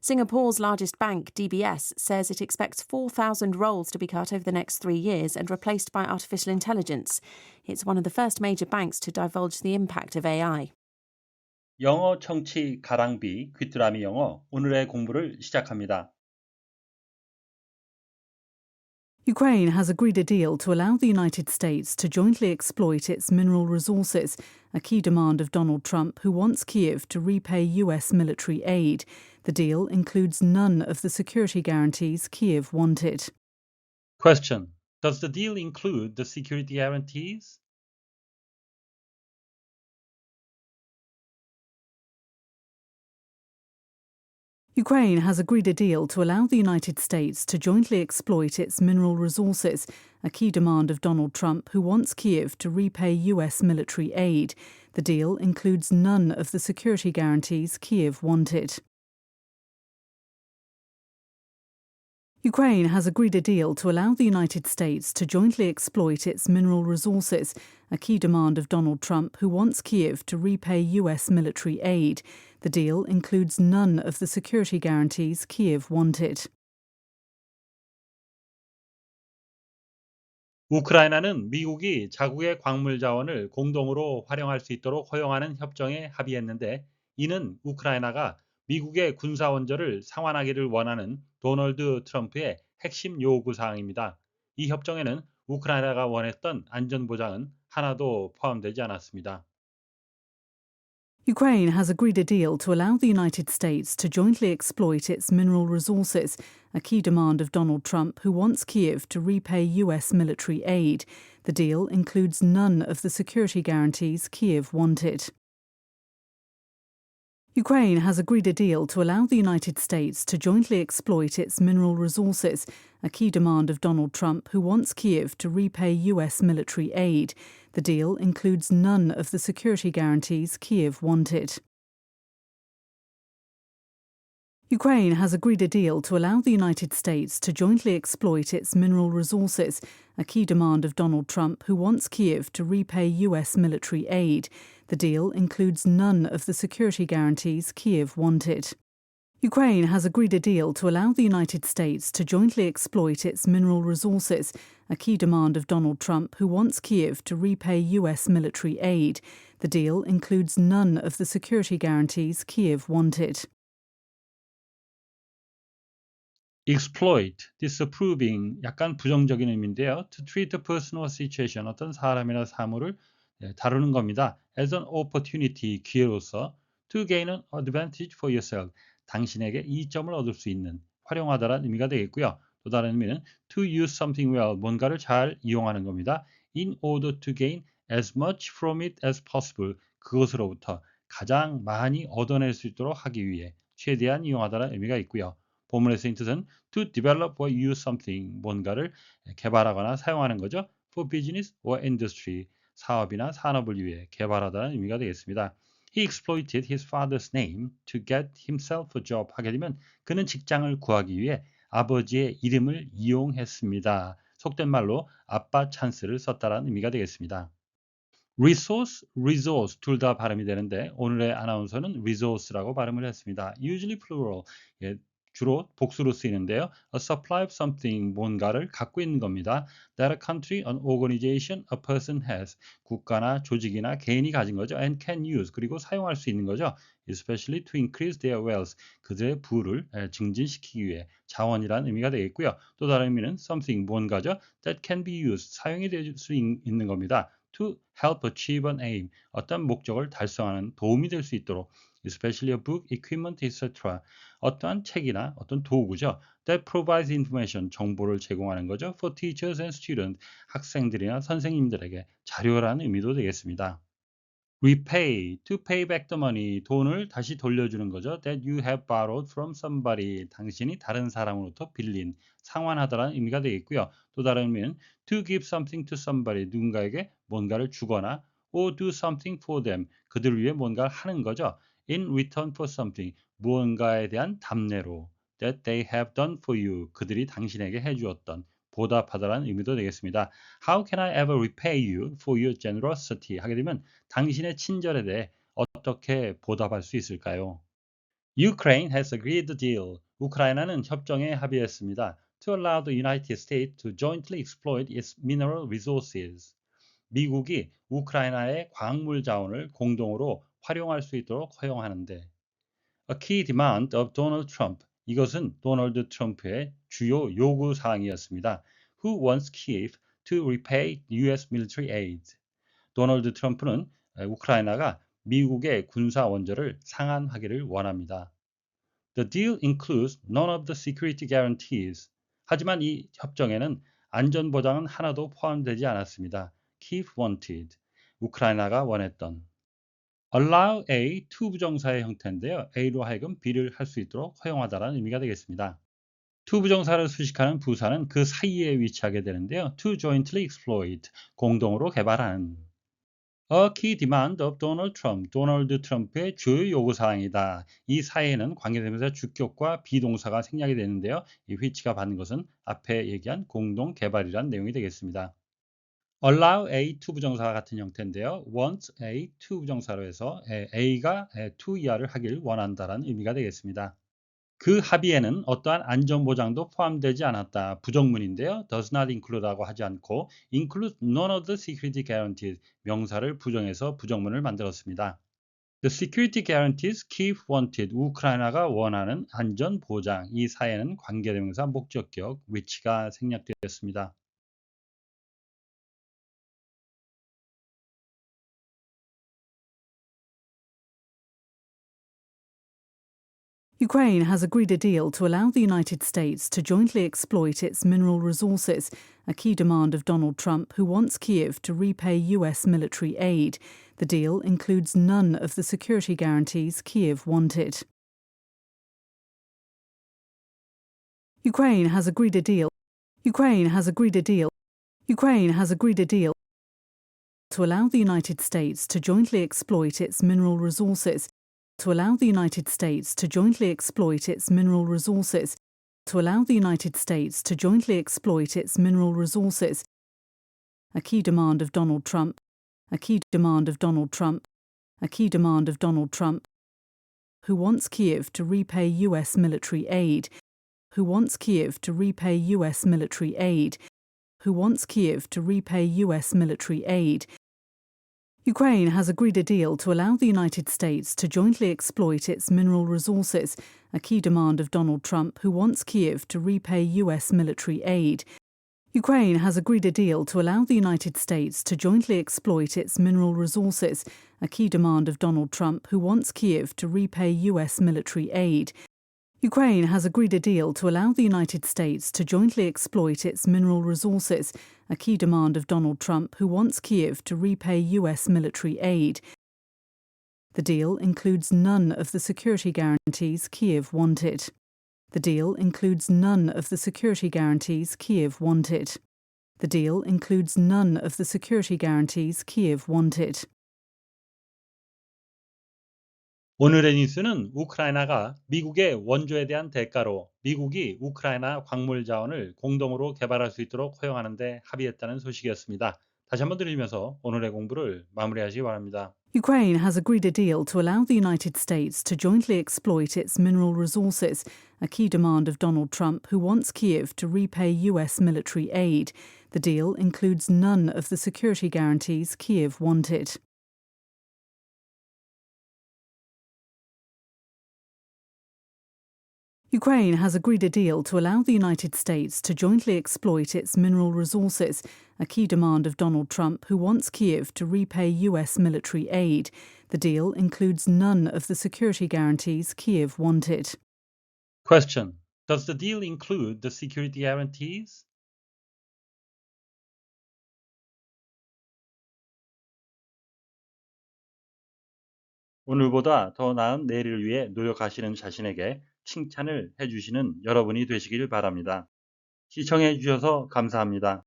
Singapore's largest bank, DBS, says it expects 4,000 roles to be cut over the next 3 years and replaced by artificial intelligence. It's one of the first major banks to divulge the impact of AI. 영어 청취 가랑비 귀뚜라미 영어 오늘의 공부를 시작합니다. Ukraine has agreed a deal to allow the United States to jointly exploit its mineral resources, a key demand of Donald Trump, who wants Kyiv to repay US military aid. The deal includes none of the security guarantees Kyiv wanted. Question. Does the deal include the security guarantees? Ukraine has agreed a deal to allow the United States to jointly exploit its mineral resources, a key demand of Donald Trump, who wants Kyiv to repay US military aid. The deal includes none of the security guarantees Kyiv wanted. Ukraine has agreed a deal to allow the United States to jointly exploit its mineral resources, a key demand of Donald Trump, who wants Kyiv to repay US military aid. The deal includes none of the security guarantees Kyiv wanted. 우크라이나는 미국이 자국의 광물 자원을 공동으로 활용할 수 있도록 허용하는 협정에 합의했는데 이는 우크라이나가 미국의 군사 원조를 상환하기를 원하는 도널드 트럼프의 핵심 요구 사항입니다. 이 협정에는 우크라이나가 원했던 안전 보장은 하나도 포함되지 않았습니다. Ukraine has agreed a deal to allow the United States to jointly exploit its mineral resources, a key demand of Donald Trump, who wants Kyiv to repay US military aid. The deal includes none of the security guarantees Kyiv wanted. Ukraine has agreed a deal to allow the United States to jointly exploit its mineral resources, a key demand of Donald Trump, who wants Kyiv to repay US military aid. The deal includes none of the security guarantees Kyiv wanted. Ukraine has agreed a deal to allow the United States to jointly exploit its mineral resources, a key demand of Donald Trump, who wants Kyiv to repay US military aid. The deal includes none of the security guarantees Kyiv wanted. Ukraine has agreed a deal to allow the United States to jointly exploit its mineral resources, a key demand of Donald Trump, who wants Kyiv to repay US military aid. The deal includes none of the security guarantees Kyiv wanted. exploit, disapproving 약간 부정적인 의미인데요. to treat a person or situation, 어떤 사람이나 사물을 다루는 겁니다. as an opportunity, 기회로서 to gain an advantage for yourself, 당신에게 이점을 얻을 수 있는 활용하다라는 의미가 되겠고요. 또 다른 의미는 to use something well, 뭔가를 잘 이용하는 겁니다. in order to gain as much from it as possible, 그것으로부터 가장 많이 얻어낼 수 있도록 하기 위해 최대한 이용하다라는 의미가 있고요. 본문에서의 뜻은 to develop or use something, 뭔가를 개발하거나 사용하는 거죠. for business or industry, 사업이나 산업을 위해 개발하다는 의미가 되겠습니다. He exploited his father's name to get himself a job. 하게 되면 그는 직장을 구하기 위해 아버지의 이름을 이용했습니다. 속된 말로 아빠 찬스를 썼다라는 의미가 되겠습니다. resource, resource 둘 다 발음이 되는데 오늘의 아나운서는 resource라고 발음을 했습니다. usually plural, 주로 복수로 쓰이는데요. A supply of something, 뭔가를 갖고 있는 겁니다. That a country, an organization, a person has, 국가나 조직이나 개인이 가진 거죠. And can use, 그리고 사용할 수 있는 거죠. Especially to increase their wealth, 그들의 부를 증진시키기 위해 자원이라는 의미가 되겠고요. 또 다른 의미는 something, 뭔가죠. That can be used, 사용이 될 수 있는 겁니다. To help achieve an aim, 어떤 목적을 달성하는 도움이 될 수 있도록 especially a book, equipment, etc. 어떠한 책이나 어떤 도구죠. That provides information, 정보를 제공하는 거죠. For teachers and students, 학생들이나 선생님들에게 자료라는 의미도 되겠습니다. repay, to pay back the money, 돈을 다시 돌려주는 거죠. That you have borrowed from somebody, 당신이 다른 사람으로부터 빌린, 상환하다라는 의미가 되겠고요. 또 다른 의미는 to give something to somebody, 누군가에게 뭔가를 주거나 or do something for them, 그들을 위해 뭔가를 하는 거죠. In return for something, 무언가에 대한 답례로 that they have done for you, 그들이 당신에게 해주었던, 보답하다라는 의미도 되겠습니다. How can I ever repay you for your generosity? 하게 되면 당신의 친절에 대해 어떻게 보답할 수 있을까요? Ukraine has agreed the deal. 우크라이나는 협정에 합의했습니다. To allow the United States to jointly exploit its mineral resources. 미국이 우크라이나의 광물 자원을 공동으로 활용할 수 있도록 허용하는데. A key demand of Donald Trump. 이것은 도널드 트럼프의 주요 요구 사항이었습니다. Who wants Kyiv to repay US military aid. 도널드 트럼프는 우크라이나가 미국의 군사 원조를 상환하기를 원합니다. The deal includes none of the security guarantees. 하지만 이 협정에는 안전 보장은 하나도 포함되지 않았습니다. Kyiv wanted. 우크라이나가 원했던. allow A 투부정사의 형태인데요. A로 하여금 B를 할 수 있도록 허용하다라는 의미가 되겠습니다. 투부정사를 수식하는 부사는 그 사이에 위치하게 되는데요. To jointly exploit, 공동으로 개발하는. A key demand of Donald Trump, 도널드 트럼프의 주요 요구사항이다. 이 사이에는 관계대명사 주격과 비동사가 생략이 되는데요. 이 which가 받는 것은 앞에 얘기한 공동 개발이라는 내용이 되겠습니다. allow A 투부정사와 같은 형태인데요. want A 투부정사로 해서 A가 to 이하를 하길 원한다라는 의미가 되겠습니다. 그 합의에는 어떠한 안전보장도 포함되지 않았다. 부정문인데요. does not include라고 하지 않고 include none of the security guarantees 명사를 부정해서 부정문을 만들었습니다. The security guarantees Kyiv wanted. 우크라이나가 원하는 안전보장. 이 사이에는 관계대명사 목적격 which가 생략되었습니다. Ukraine has agreed a deal to allow the United States to jointly exploit its mineral resources, a key demand of Donald Trump, who wants Kyiv to repay US military aid. The deal includes none of the security guarantees Kyiv wanted. Ukraine has agreed a deal. Ukraine has agreed a deal. Ukraine has agreed a deal to allow the United States to jointly exploit its mineral resources. To allow the United States to jointly exploit its mineral resources. To allow the United States to jointly exploit its mineral resources. A key demand of Donald Trump. A key demand of Donald Trump. A key demand of Donald Trump. Who wants Kyiv to repay US military aid. Who wants Kyiv to repay US military aid. Who wants Kyiv to repay US military aid. Ukraine has agreed a deal to allow the United States to jointly exploit its mineral resources, a key demand of Donald Trump, who wants Kyiv to repay US military aid. Ukraine has agreed a deal to allow the United States to jointly exploit its mineral resources, a key demand of Donald Trump, who wants Kyiv to repay US military aid. Ukraine has agreed a deal to allow the United States to jointly exploit its mineral resources, a key demand of Donald Trump, who wants Kyiv to repay US military aid. The deal includes none of the security guarantees Kyiv wanted. The deal includes none of the security guarantees Kyiv wanted. The deal includes none of the security guarantees Kyiv wanted. 오늘의 뉴스는 우크라이나가 미국의 원조에 대한 대가로 미국이 우크라이나 광물 자원을 공동으로 개발할 수 있도록 허용하는 데 합의했다는 소식이었습니다. 다시 한번 들으면서 오늘의 공부를 마무리하시기 바랍니다. Ukraine has agreed a deal to allow the United States to jointly exploit its mineral resources, a key demand of Donald Trump, who wants Kyiv to repay US military aid. The deal includes none of the security guarantees Kyiv wanted. Ukraine has agreed a deal to allow the United States to jointly exploit its mineral resources, a key demand of Donald Trump, who wants Kyiv to repay US military aid. The deal includes none of the security guarantees Kyiv wanted. Question. Does the deal include the security guarantees? 오늘보다 더 나은 내일을 위해 노력하시는 자신에게 칭찬을 해주시는 여러분이 되시길 바랍니다. 시청해 주셔서 감사합니다.